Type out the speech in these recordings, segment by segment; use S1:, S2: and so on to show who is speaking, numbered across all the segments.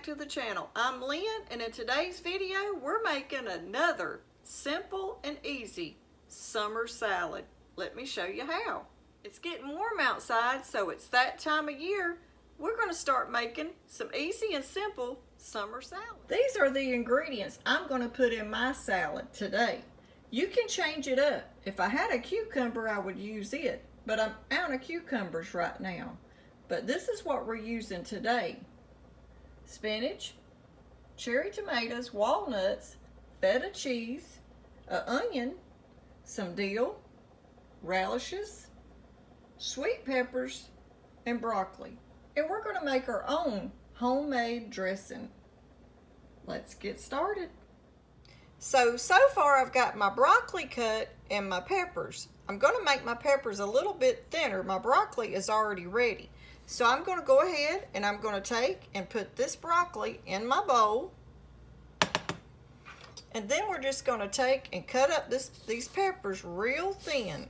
S1: back to the channel. I'm Lynn, and in today's video we're making another simple and easy summer salad. Let me show you how. It's getting warm outside, so it's that time of year. We're going to start making some easy and simple summer salad. These are the ingredients I'm going to put in my salad today. You can change it up. If I had a cucumber, I would use it, but I'm out of cucumbers right now. But this is what we're using today. Spinach, cherry tomatoes, walnuts, feta cheese, an onion, some dill, radishes, sweet peppers, and broccoli. And we're going to make our own homemade dressing. Let's get started. So far I've got my broccoli cut and my peppers. I'm going to make my peppers a little bit thinner. My broccoli is already ready. So I'm going to go ahead and I'm going to take and put this broccoli in my bowl. And then we're just going to take and cut up these peppers real thin.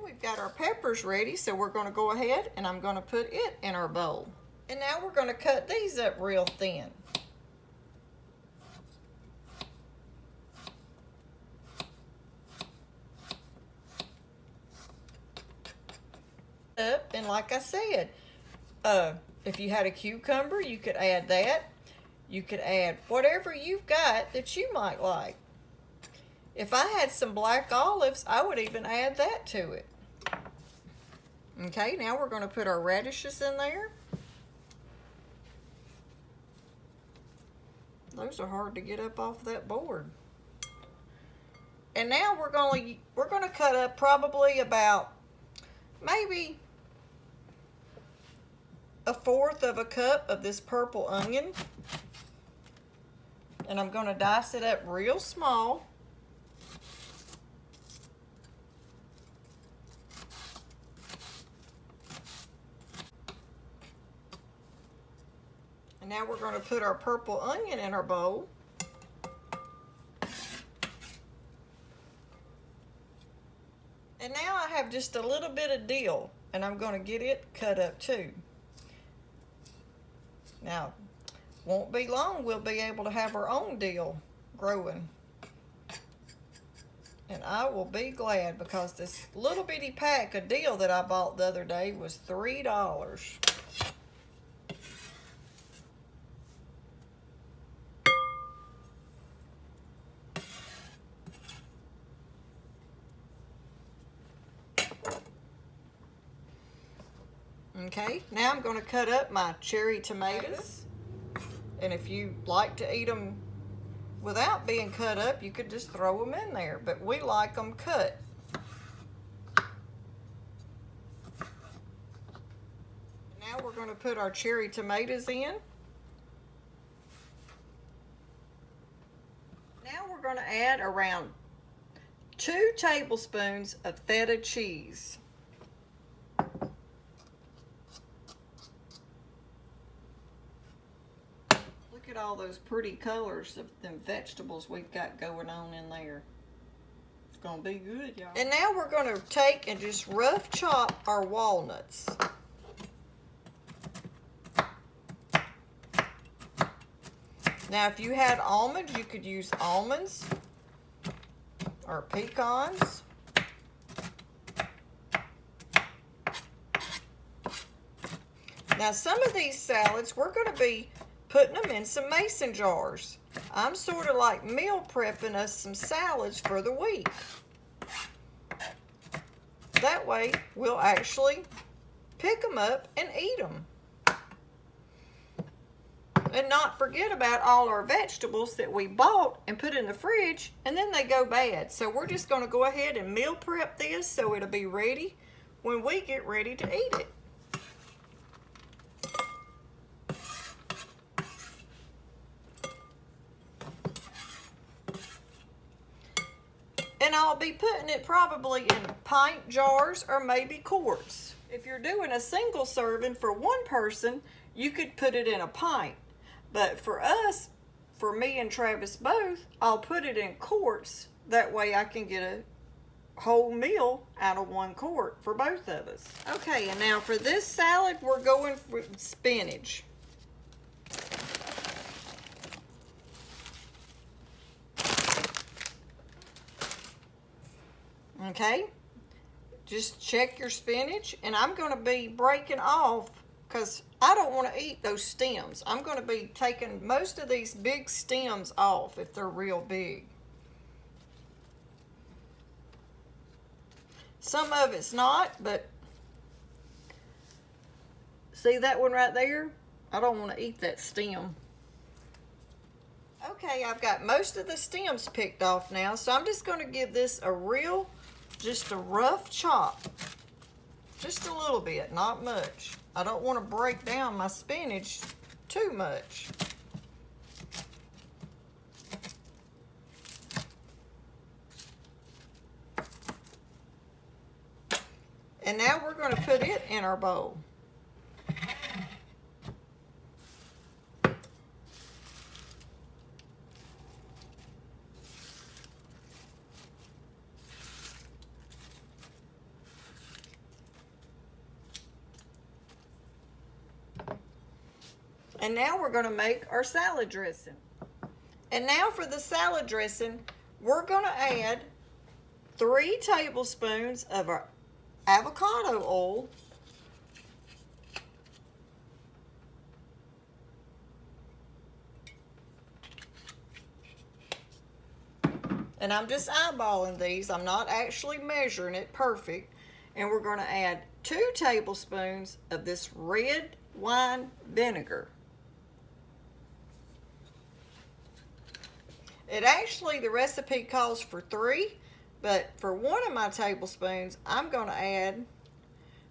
S1: We've got our peppers ready, so we're going to go ahead and I'm going to put it in our bowl. And now we're going to cut these up real thin. And like I said, if you had a cucumber, you could add that. You could add whatever you've got that you might like. If I had some black olives, I would even add that to it. Okay, now we're going to put our radishes in there. Those are hard to get up off that board. And now we're going to cut up probably about maybe 1/4 of a cup of this purple onion. And I'm going to dice it up real small. Now we're going to put our purple onion in our bowl. And now I have just a little bit of dill, and I'm going to get it cut up too. Now, won't be long we'll be able to have our own dill growing. And I will be glad, because this little bitty pack of dill that I bought the other day was $3. Okay, now I'm going to cut up my cherry tomatoes. And if you like to eat them without being cut up, you could just throw them in there. But we like them cut. Now we're going to put our cherry tomatoes in. Now we're going to add around 2 tablespoons of feta cheese. Look at all those pretty colors of them vegetables we've got going on in there. It's gonna be good, y'all. And now we're gonna take and just rough chop our walnuts. Now if you had almonds, you could use almonds or pecans. Now some of these salads, we're gonna be putting them in some mason jars. I'm sort of like meal prepping us some salads for the week. That way we'll actually pick them up and eat them. And not forget about all our vegetables that we bought and put in the fridge, and then they go bad. So we're just going to go ahead and meal prep this so it'll be ready when we get ready to eat it. And I'll be putting it probably in pint jars or maybe quarts. If you're doing a single serving for one person, you could put it in a pint. But for us, for me and Travis both, I'll put it in quarts. That way I can get a whole meal out of 1 quart for both of us. Okay, and now for this salad, we're going with spinach. Okay, just check your spinach, and I'm going to be breaking off because I don't want to eat those stems. I'm going to be taking most of these big stems off if they're real big. Some of it's not, but see that one right there? I don't want to eat that stem. Okay, I've got most of the stems picked off now, so I'm just going to give this just a rough chop. Just a little bit, not much. I don't want to break down my spinach too much. And now we're going to put it in our bowl. And now we're going to make our salad dressing. And now for the salad dressing, we're going to add 3 tablespoons of our avocado oil, and I'm just eyeballing these. I'm not actually measuring it perfect. And we're going to add 2 tablespoons of this red wine vinegar. It actually, the recipe calls for 3, but for 1 of my tablespoons, I'm going to add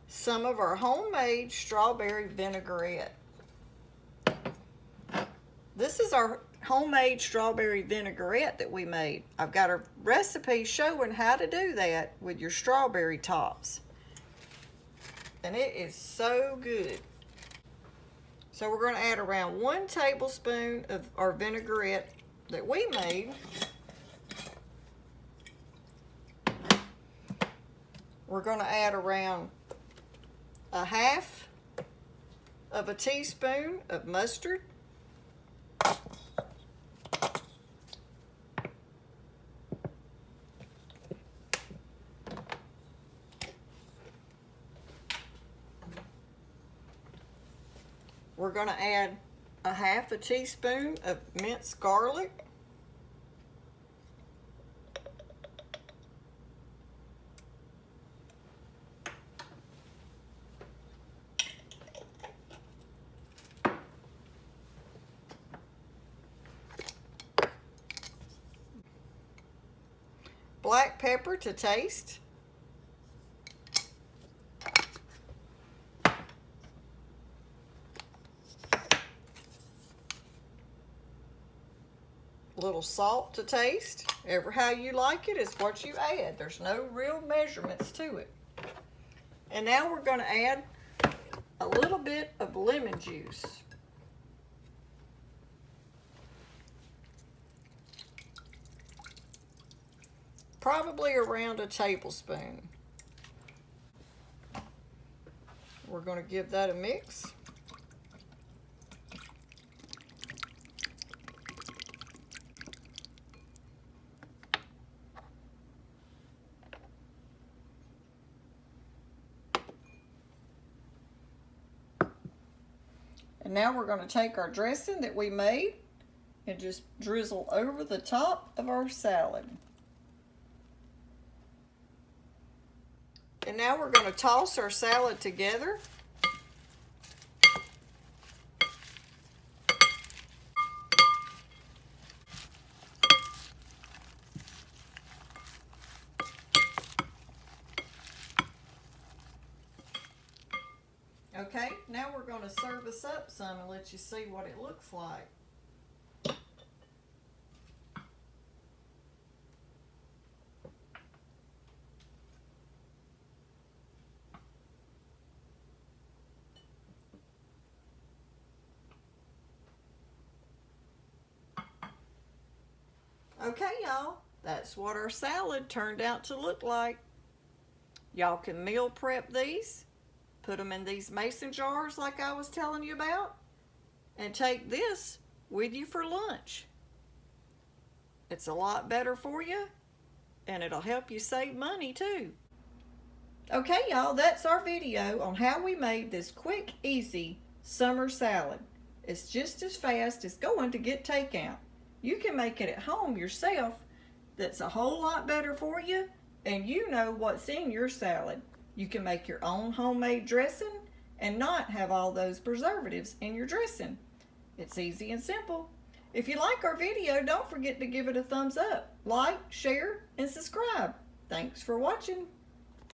S1: some of our homemade strawberry vinaigrette. This is our homemade strawberry vinaigrette that we made. I've got a recipe showing how to do that with your strawberry tops. And it is so good. So we're going to add around 1 tablespoon of our vinaigrette that we made. We're going to add around 1/2 of a teaspoon of mustard. We're going to add 1/2 teaspoon of minced garlic. Black pepper to taste. A little salt to taste. Ever how you like it is what you add. There's no real measurements to it. And now we're going to add a little bit of lemon juice. Probably around a tablespoon. We're going to give that a mix. And now we're going to take our dressing that we made and just drizzle over the top of our salad. And now we're going to toss our salad together. Okay, now we're going to serve us up some and let you see what it looks like. Okay, y'all, that's what our salad turned out to look like. Y'all can meal prep these, put them in these mason jars like I was telling you about, and take this with you for lunch. It's a lot better for you, and it'll help you save money too. Okay, y'all, that's our video on how we made this quick, easy summer salad. It's just as fast as going to get takeout. You can make it at home yourself. That's a whole lot better for you, and you know what's in your salad. You can make your own homemade dressing and not have all those preservatives in your dressing. It's easy and simple. If you like our video, don't forget to give it a thumbs up, like, share, and subscribe. Thanks for watching.